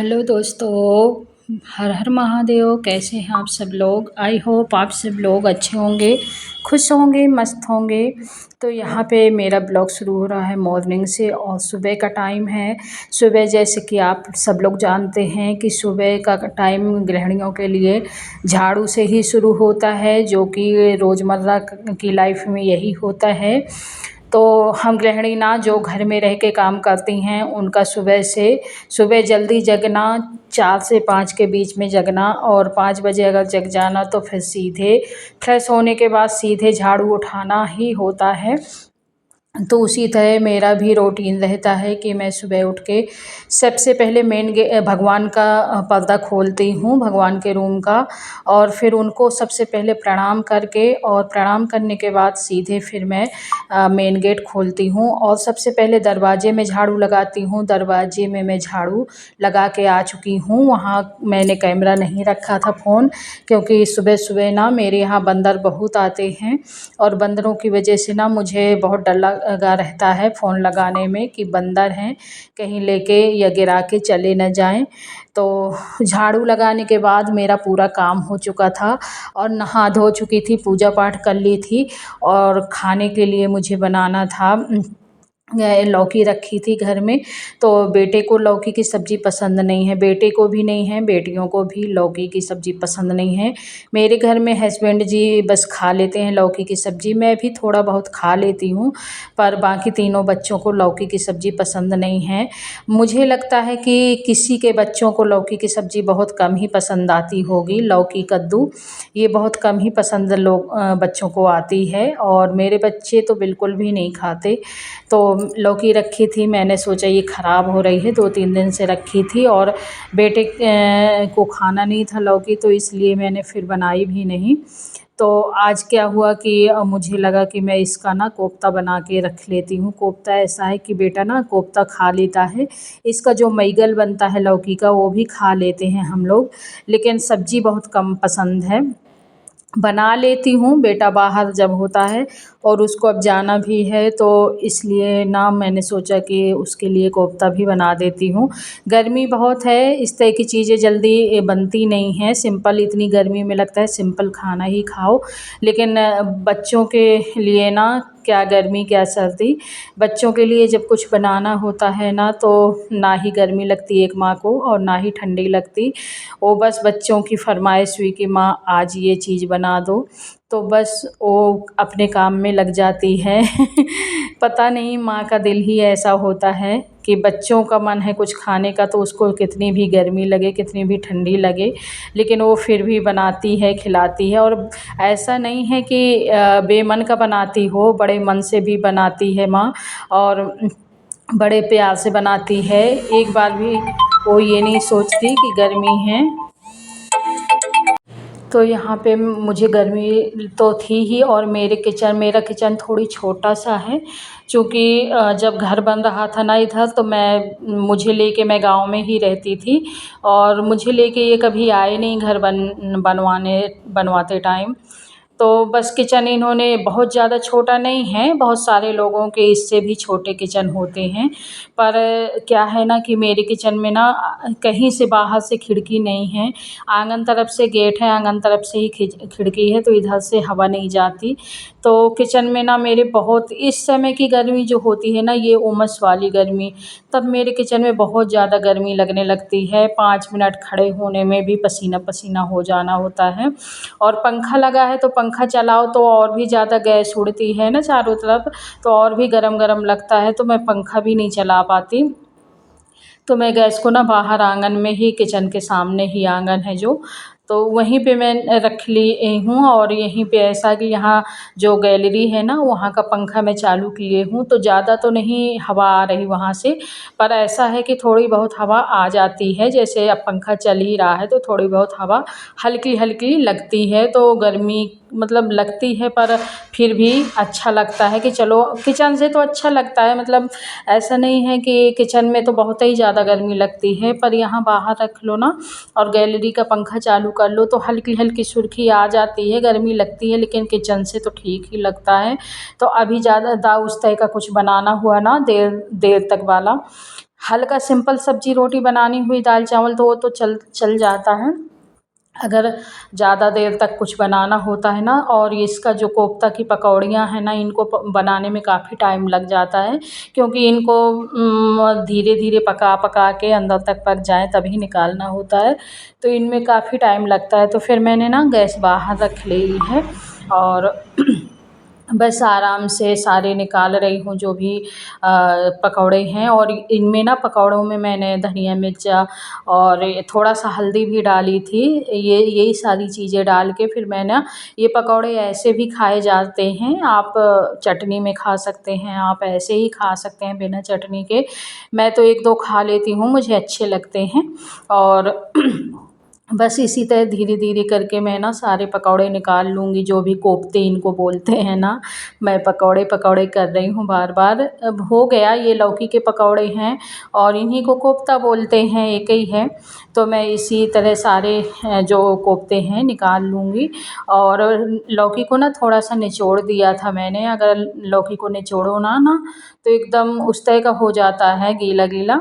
Hello दोस्तों। हर हर महादेव। कैसे हैं आप सब लोग? आई होप आप सब लोग अच्छे होंगे, खुश होंगे, मस्त होंगे। तो यहाँ पे मेरा ब्लॉग शुरू हो रहा है मॉर्निंग से और सुबह का टाइम है। सुबह जैसे कि आप सब लोग जानते हैं कि सुबह का टाइम गृहिणियों के लिए झाड़ू से ही शुरू होता है, जो कि रोज़मर्रा की लाइफ में यही होता है। तो हम गृहिणी ना जो घर में रह के काम करती हैं, उनका सुबह जल्दी जगना, 4 से 5 के बीच में जगना, और 5 बजे अगर जग जाना तो फिर सीधे फ्रेश होने के बाद सीधे झाड़ू उठाना ही होता है। तो उसी तरह मेरा भी रूटीन रहता है कि मैं सुबह उठ के सबसे पहले भगवान का पर्दा खोलती हूँ, भगवान के रूम का, और फिर उनको सबसे पहले प्रणाम करके, और प्रणाम करने के बाद सीधे फिर मैं मेन गेट खोलती हूँ और सबसे पहले दरवाजे में झाड़ू लगाती हूँ। दरवाजे में मैं झाड़ू लगा के आ चुकी हूँ। वहाँ मैंने कैमरा नहीं रखा था फ़ोन, क्योंकि सुबह सुबह ना मेरे यहाँ बंदर बहुत आते हैं, और बंदरों की वजह से ना मुझे बहुत डर लगा रहता है फ़ोन लगाने में कि बंदर हैं, कहीं लेके या गिरा के चले न जाएं। तो झाड़ू लगाने के बाद मेरा पूरा काम हो चुका था और नहा धो चुकी थी, पूजा पाठ कर ली थी, और खाने के लिए मुझे बनाना था। लौकी रखी थी घर में, तो बेटे को लौकी की सब्ज़ी पसंद नहीं है, बेटे को भी नहीं है, बेटियों को भी लौकी की सब्ज़ी पसंद नहीं है। मेरे घर में हस्बैंड जी बस खा लेते हैं लौकी की सब्ज़ी, मैं भी थोड़ा बहुत खा लेती हूँ, पर बाकी तीनों बच्चों को लौकी की सब्ज़ी पसंद नहीं है। मुझे लगता है कि किसी के बच्चों को लौकी की सब्ज़ी बहुत कम ही पसंद आती होगी। लौकी, कद्दू ये बहुत कम ही पसंद बच्चों को आती है, और मेरे बच्चे तो बिल्कुल भी नहीं खाते। तो लौकी रखी थी, मैंने सोचा ये ख़राब हो रही है, 2-3 दिन से रखी थी, और बेटे को खाना नहीं था लौकी, तो इसलिए मैंने फिर बनाई भी नहीं। तो आज क्या हुआ कि मुझे लगा कि मैं इसका ना कोफ्ता बना के रख लेती हूँ। कोफ्ता ऐसा है कि बेटा ना कोफ्ता खा लेता है, इसका जो मैगल बनता है लौकी का वो भी खा लेते हैं हम लोग, लेकिन सब्ज़ी बहुत कम पसंद है। बना लेती हूँ, बेटा बाहर जब होता है और उसको अब जाना भी है, तो इसलिए ना मैंने सोचा कि उसके लिए कोफ्ता भी बना देती हूँ। गर्मी बहुत है, इस तरह की चीज़ें जल्दी बनती नहीं हैं। सिंपल, इतनी गर्मी में लगता है सिंपल खाना ही खाओ, लेकिन बच्चों के लिए ना क्या गर्मी क्या सर्दी, बच्चों के लिए जब कुछ बनाना होता है ना, तो ना ही गर्मी लगती एक माँ को और ना ही ठंडी लगती। वो बस बच्चों की फरमाइश हुई कि माँ आज ये चीज़ बना दो, तो बस वो अपने काम में लग जाती है। पता नहीं, माँ का दिल ही ऐसा होता है कि बच्चों का मन है कुछ खाने का, तो उसको कितनी भी गर्मी लगे, कितनी भी ठंडी लगे, लेकिन वो फिर भी बनाती है, खिलाती है। और ऐसा नहीं है कि बेमन का बनाती हो, बड़े मन से भी बनाती है माँ, और बड़े प्यार से बनाती है। एक बार भी वो ये नहीं सोचती कि गर्मी है। तो यहाँ पे मुझे गर्मी तो थी ही, और मेरा किचन थोड़ी छोटा सा है, चूँकि जब घर बन रहा था ना इधर, तो मुझे लेके मैं गाँव में ही रहती थी, और मुझे लेके ये कभी आए नहीं घर बनवाते टाइम। तो बस किचन इन्होंने बहुत ज़्यादा छोटा नहीं है, बहुत सारे लोगों के इससे भी छोटे किचन होते हैं, पर क्या है ना कि मेरे किचन में ना कहीं से बाहर से खिड़की नहीं है, आंगन तरफ से गेट है, आंगन तरफ से ही खिड़की है, तो इधर से हवा नहीं जाती। तो किचन में ना मेरे बहुत, इस समय की गर्मी जो होती है ना, ये उमस वाली गर्मी, तब मेरे किचन में बहुत ज़्यादा गर्मी लगने लगती है। 5 मिनट खड़े होने में भी पसीना पसीना हो जाना होता है, और पंखा लगा है तो पंखा चलाओ तो और भी ज़्यादा गैस उड़ती है ना चारों तरफ, तो और भी गरम गरम लगता है, तो मैं पंखा भी नहीं चला पाती। तो मैं गैस को ना बाहर आंगन में ही, किचन के सामने ही आंगन है जो, तो वहीं पे मैं रख ली हूँ, और यहीं पे ऐसा कि यहाँ जो गैलरी है ना, वहाँ का पंखा मैं चालू किए हूँ, तो ज़्यादा तो नहीं हवा आ रही वहाँ से, पर ऐसा है कि थोड़ी बहुत हवा आ जाती है। जैसे अब पंखा चल ही रहा है तो थोड़ी बहुत हवा हल्की हल्की लगती है, तो गर्मी मतलब लगती है, पर फिर भी अच्छा लगता है कि चलो किचन से तो अच्छा लगता है। मतलब ऐसा नहीं है कि किचन में तो बहुत ही ज़्यादा गर्मी लगती है, पर यहाँ बाहर रख लो ना और गैलरी का पंखा चालू कर लो तो हल्की हल्की सुर्खी आ जाती है, गर्मी लगती है, लेकिन किचन से तो ठीक ही लगता है। तो अभी ज़्यादा उस तरह का कुछ बनाना हुआ ना, देर देर तक वाला, हल्का सिंपल सब्ज़ी रोटी बनानी हुई दाल चावल तो वो तो चल चल जाता है। अगर ज़्यादा देर तक कुछ बनाना होता है ना, और इसका जो कोफ्ता की पकौड़ियाँ हैं ना, इनको बनाने में काफ़ी टाइम लग जाता है, क्योंकि इनको धीरे धीरे पका पका के अंदर तक पक जाए तभी निकालना होता है, तो इनमें काफ़ी टाइम लगता है। तो फिर मैंने ना गैस बाहर रख ली है और बस आराम से सारे निकाल रही हूँ जो भी पकौड़े हैं। और इनमें ना पकौड़ों में मैंने धनिया मिर्चा और ये थोड़ा सा हल्दी भी डाली थी। ये यही सारी चीज़ें डाल के फिर मैं ना, ये पकौड़े ऐसे भी खाए जाते हैं, आप चटनी में खा सकते हैं, आप ऐसे ही खा सकते हैं बिना चटनी के। मैं तो एक दो खा लेती हूँ, मुझे अच्छे लगते हैं। और बस इसी तरह धीरे धीरे करके मैं ना सारे पकौड़े निकाल लूँगी, जो भी कोफ्ते इनको बोलते हैं ना। मैं पकौड़े पकौड़े कर रही हूँ बार बार। अब हो गया, ये लौकी के पकौड़े हैं और इन्हीं को कोफ्ता बोलते हैं, एक ही है। तो मैं इसी तरह सारे जो कोफ्ते हैं निकाल लूँगी। और लौकी को ना थोड़ा सा निचोड़ दिया था मैंने। अगर लौकी को निचोड़ो ना तो एकदम उस तरह का हो जाता है, गीला गीला।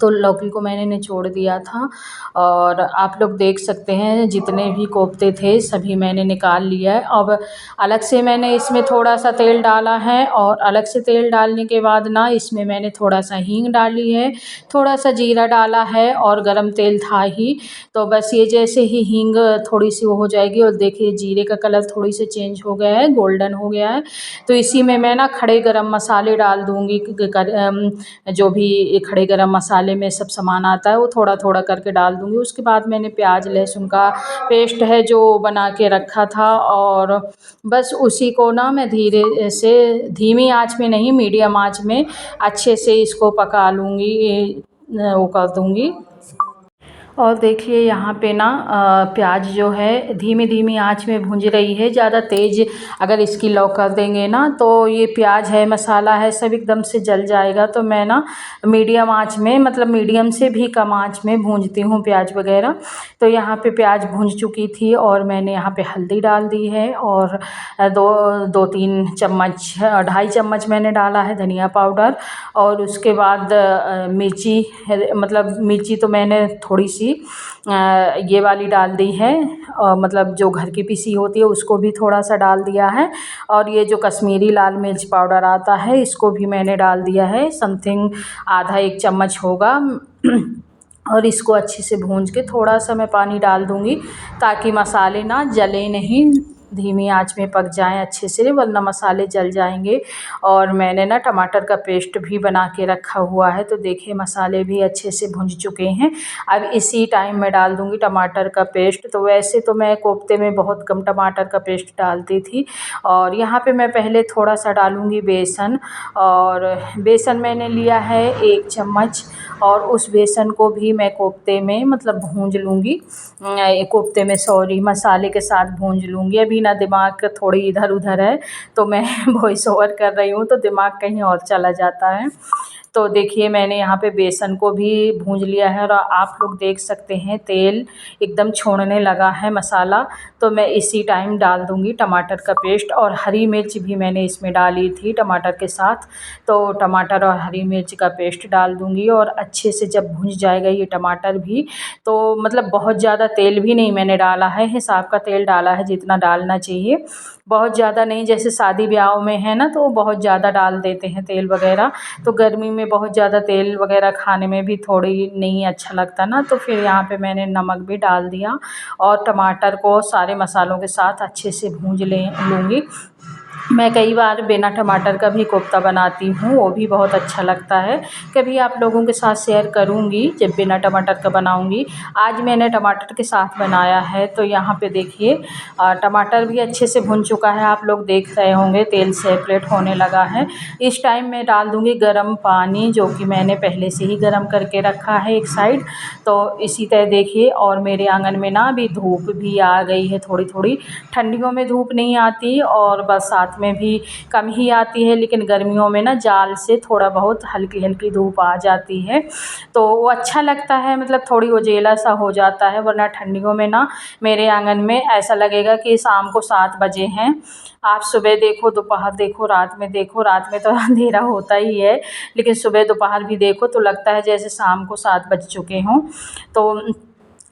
तो लौकी को मैंने निचोड़ दिया था। और आप लोग देख सकते हैं जितने भी कोफ्ते थे सभी मैंने निकाल लिया है। अब अलग से मैंने इसमें थोड़ा सा तेल डाला है, और अलग से तेल डालने के बाद ना इसमें मैंने थोड़ा सा हींग डाली है, थोड़ा सा जीरा डाला है, और गरम तेल था ही। तो बस ये जैसे ही हींग थोड़ी सी वो हो जाएगी, और देखिए जीरे का कलर थोड़ी से चेंज हो गया है, गोल्डन हो गया है। तो इसी में मैं ना खड़े गरम मसाले डाल दूँगी। जो भी खड़े गरम मसाले में सब सामान आता है वो थोड़ा थोड़ा करके डाल दूँगी। उसके बाद मैंने प्याज लहसुन का पेस्ट है जो बना के रखा था, और बस उसी को ना मैं धीरे से, धीमी आंच में नहीं, मीडियम आंच में अच्छे से इसको पका लूँगी, वो कर दूँगी। और देखिए यहाँ पे ना प्याज जो है धीमी धीमी आंच में भूंज रही है। ज़्यादा तेज़ अगर इसकी लौ कर देंगे ना तो ये प्याज है, मसाला है, सब एकदम से जल जाएगा। तो मैं ना मीडियम आंच में, मतलब मीडियम से भी कम आंच में भूंजती हूँ प्याज वगैरह। तो यहाँ पे प्याज भूंज चुकी थी, और मैंने यहाँ पे हल्दी डाल दी है, और दो दो तीन चम्मच, 2.5 चम्मच मैंने डाला है धनिया पाउडर। और उसके बाद मिर्ची, मतलब मिर्ची तो मैंने थोड़ी सी ये वाली डाल दी है, मतलब जो घर की पिसी होती है उसको भी थोड़ा सा डाल दिया है। और ये जो कश्मीरी लाल मिर्च पाउडर आता है इसको भी मैंने डाल दिया है, समथिंग आधा 1 चम्मच होगा। और इसको अच्छे से भूंज के थोड़ा सा मैं पानी डाल दूँगी, ताकि मसाले ना जले नहीं, धीमी आंच में पक जाएं अच्छे से, वरना मसाले जल जाएंगे। और मैंने ना टमाटर का पेस्ट भी बना के रखा हुआ है। तो देखिए मसाले भी अच्छे से भुन चुके हैं। अब इसी टाइम मैं डाल दूँगी टमाटर का पेस्ट। तो वैसे तो मैं कोफ्ते में बहुत कम टमाटर का पेस्ट डालती थी, और यहाँ पे मैं पहले थोड़ा सा डालूँगी बेसन। और बेसन मैंने लिया है 1 चम्मच, और उस बेसन को भी मैं कोफ्ते में मतलब भूंज लूँगी, कोफ्ते में सॉरी मसाले के साथ भूंज लूँगी। अभी ना दिमाग थोड़ी इधर उधर है, तो मैं वॉइस ओवर कर रही हूँ तो दिमाग कहीं और चला जाता है। तो देखिए मैंने यहाँ पे बेसन को भी भूंज लिया है, और आप लोग देख सकते हैं तेल एकदम छोड़ने लगा है मसाला। तो मैं इसी टाइम डाल दूँगी टमाटर का पेस्ट, और हरी मिर्च भी मैंने इसमें डाली थी टमाटर के साथ। तो टमाटर और हरी मिर्च का पेस्ट डाल दूँगी, और अच्छे से जब भुन जाएगा ये टमाटर भी, तो मतलब बहुत ज़्यादा तेल भी नहीं मैंने डाला है, हिसाब का तेल डाला है जितना डालना चाहिए, बहुत ज़्यादा नहीं। जैसे शादी ब्याह में है ना तो बहुत ज़्यादा डाल देते हैं तेल वगैरह, तो गर्मी में बहुत ज़्यादा तेल वगैरह खाने में भी थोड़ी नहीं अच्छा लगता ना। तो फिर यहाँ पे मैंने नमक भी डाल दिया, और टमाटर को सारे मसालों के साथ अच्छे से भूंज लूँगी। मैं कई बार बिना टमाटर का भी कोफ्ता बनाती हूँ, वो भी बहुत अच्छा लगता है। कभी आप लोगों के साथ शेयर करूँगी जब बिना टमाटर का बनाऊँगी। आज मैंने टमाटर के साथ बनाया है। तो यहाँ पे देखिए टमाटर भी अच्छे से भुन चुका है, आप लोग देख रहे होंगे तेल सेपरेट होने लगा है। इस टाइम मैं डाल दूँगी गर्म पानी, जो कि मैंने पहले से ही गर्म करके रखा है एक साइड। तो इसी तरह देखिए, और मेरे आंगन में ना अभी धूप भी आ गई है थोड़ी थोड़ी। ठंडियों में धूप नहीं आती, और बरसात में भी कम ही आती है, लेकिन गर्मियों में ना जाल से थोड़ा बहुत हल्की हल्की धूप आ जाती है तो वो अच्छा लगता है, मतलब थोड़ी उजेला सा हो जाता है। वरना ठंडियों में ना मेरे आंगन में ऐसा लगेगा कि शाम को 7 बजे हैं। आप सुबह देखो, दोपहर देखो, रात में देखो, रात में तो अंधेरा होता ही है, लेकिन सुबह दोपहर भी देखो तो लगता है जैसे शाम को 7 बज चुके हों। तो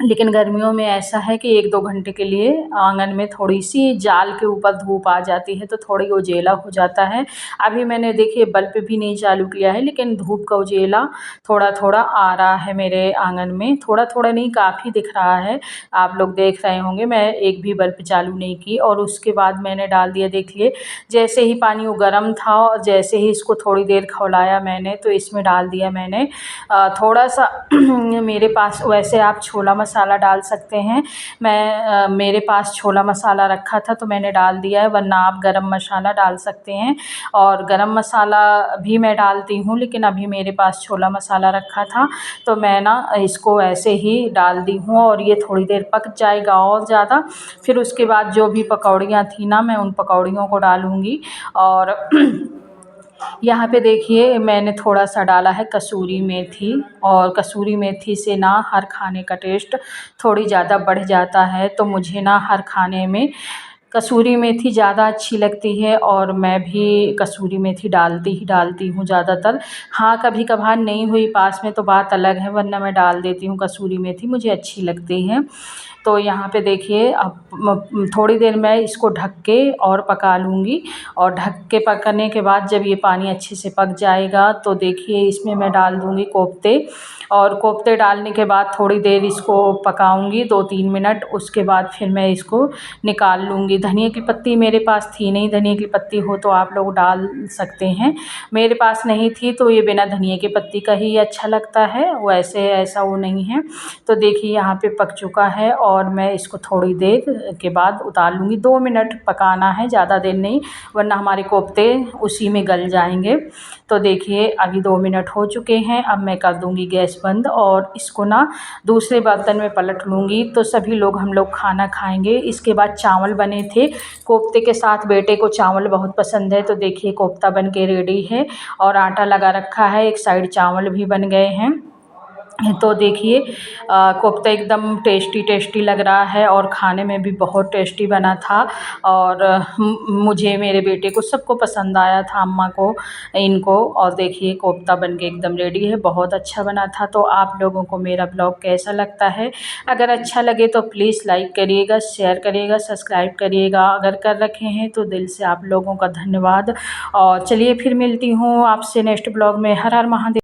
लेकिन गर्मियों में ऐसा है कि 1-2 घंटे के लिए आंगन में थोड़ी-सी जाल के ऊपर धूप आ जाती है तो थोड़ी उजेला हो जाता है। अभी मैंने देखिए बल्ब भी नहीं चालू किया है, लेकिन धूप का उजेला थोड़ा-थोड़ा आ रहा है मेरे आंगन में। थोड़ा-थोड़ा नहीं, काफ़ी दिख रहा है। आप लोग देख रहे होंगे, मैं एक भी बल्ब चालू नहीं की और उसके बाद मैंने डाल दिया, देखिए जैसे ही पानी वो गर्म था और जैसे ही इसको थोड़ी देर खौलाया मैंने, तो इसमें डाल दिया मैंने थोड़ा-सा मेरे पास वैसे आप छोला मसाला डाल सकते हैं। मेरे पास छोला मसाला रखा था तो मैंने डाल दिया है, वरना आप गरम मसाला डाल सकते हैं। और गरम मसाला भी मैं डालती हूँ, लेकिन अभी मेरे पास छोला मसाला रखा था तो मैं ना इसको ऐसे ही डाल दी हूँ और ये थोड़ी देर पक जाएगा और ज़्यादा। फिर उसके बाद जो भी पकौड़ियाँ थी ना, मैं उन पकौड़ियों को डालूँगी। और यहाँ पे देखिए मैंने थोड़ा-सा डाला है कसूरी मेथी, और कसूरी मेथी से ना हर खाने का टेस्ट थोड़ी ज़्यादा बढ़ जाता है। तो मुझे ना हर खाने में कसूरी मेथी ज़्यादा अच्छी लगती है और मैं भी कसूरी मेथी डालती ही डालती हूँ ज़्यादातर। हाँ, कभी-कभार नहीं हुई पास में तो बात अलग है, वरना मैं डाल देती हूँ कसूरी मेथी, मुझे अच्छी लगती है। तो यहाँ पे देखिए अब थोड़ी देर मैं इसको ढक के और पका लूँगी, और ढक के पकाने के बाद जब ये पानी अच्छे से पक जाएगा तो देखिए इसमें मैं डाल दूँगी कोफ्ते। और कोफ्ते डालने के बाद थोड़ी देर इसको पकाऊँगी, 2-3 मिनट, उसके बाद फिर मैं इसको निकाल लूँगी। धनिया की पत्ती मेरे पास थी नहीं, धनिया की पत्ती हो तो आप लोग डाल सकते हैं। मेरे पास नहीं थी तो ये बिना धनिया की पत्ती का ही अच्छा लगता है, वैसे ऐसा वो नहीं है। तो देखिए यहाँ पे पक चुका है और मैं इसको थोड़ी देर के बाद उतार लूँगी। 2 मिनट पकाना है, ज़्यादा देर नहीं, वरना हमारे कोफ्ते उसी में गल जाएंगे। तो देखिए अभी 2 मिनट हो चुके हैं, अब मैं कर दूँगी गैस बंद और इसको ना दूसरे बर्तन में पलट लूँगी। तो सभी लोग हम लोग खाना खाएंगे। इसके बाद चावल बने थे कोफ्ते के साथ, बेटे को चावल बहुत पसंद है। तो देखिए कोफ्ता बन के रेडी है और आटा लगा रखा है, एक साइड चावल भी बन गए हैं। तो देखिए कोफ्ता एकदम टेस्टी टेस्टी लग रहा है और खाने में भी बहुत टेस्टी बना था। और मुझे, मेरे बेटे को, सबको पसंद आया था, अम्मा को, इनको। और देखिए कोफ्ता बन के एकदम रेडी है, बहुत अच्छा बना था। तो आप लोगों को मेरा ब्लॉग कैसा लगता है? अगर अच्छा लगे तो प्लीज़ लाइक करिएगा, शेयर करिएगा, सब्सक्राइब करिएगा। अगर कर रखे हैं तो दिल से आप लोगों का धन्यवाद। और चलिए फिर मिलती हूँ आपसे नेक्स्ट ब्लॉग में। हर हर महादेव।